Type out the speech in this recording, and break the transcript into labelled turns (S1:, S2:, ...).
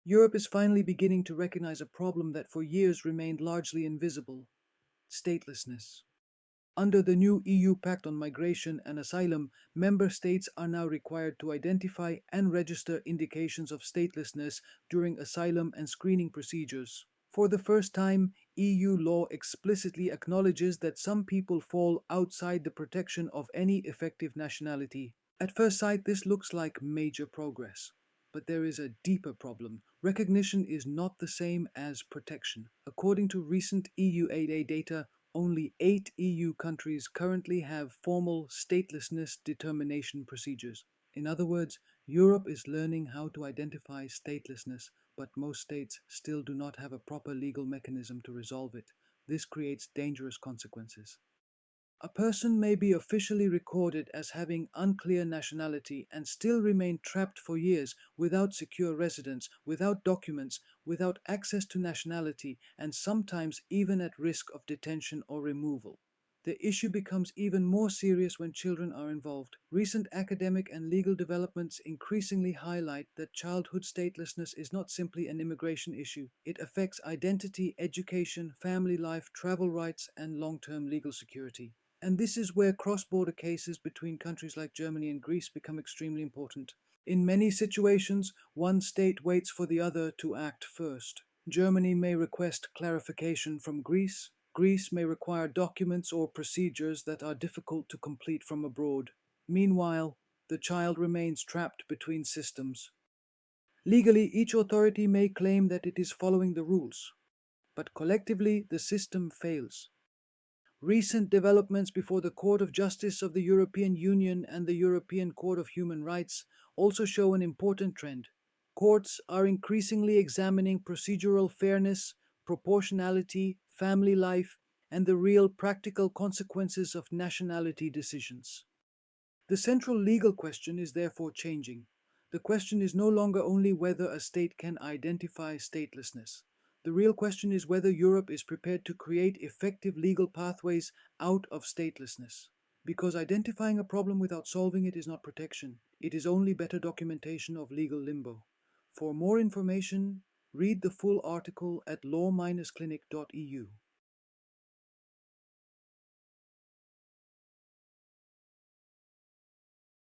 S1: Europe is finally beginning to recognize a problem that for years remained largely invisible: statelessness. Under the new EU Pact on Migration and Asylum, member states are now required to identify and register indications of statelessness during asylum and screening procedures. For the first time, EU law explicitly acknowledges that some people fall outside the protection of any effective nationality. At first sight, this looks like major progress. But there is a deeper problem. Recognition is not the same as protection. According to recent EUAA data, only 8 EU countries currently have formal statelessness determination procedures. In other words, Europe is learning how to identify statelessness, but most states still do not have a proper legal mechanism to resolve it. This creates dangerous consequences. A person may be officially recorded as having unclear nationality and still remain trapped for years without secure residence, without documents, without access to nationality, and sometimes even at risk of detention or removal. The issue becomes even more serious when children are involved. Recent academic and legal developments increasingly highlight that childhood statelessness is not simply an immigration issue. It affects identity, education, family life, travel rights, and long-term legal security. And this is where cross-border cases between countries like Germany and Greece become extremely important. In many situations, one state waits for the other to act first. Germany may request clarification from Greece. Greece may require documents or procedures that are difficult to complete from abroad. Meanwhile, the child remains trapped between systems. Legally, each authority may claim that it is following the rules, but collectively, the system fails. Recent developments before the Court of Justice of the European Union and the European Court of Human Rights also show an important trend. Courts are increasingly examining procedural fairness, proportionality, family life, and the real practical consequences of nationality decisions. The central legal question is therefore changing. The question is no longer only whether a state can identify statelessness. The real question is whether Europe is prepared to create effective legal pathways out of statelessness. Because identifying a problem without solving it is not protection. It is only better documentation of legal limbo. For more information, read the full article at law-clinic.eu.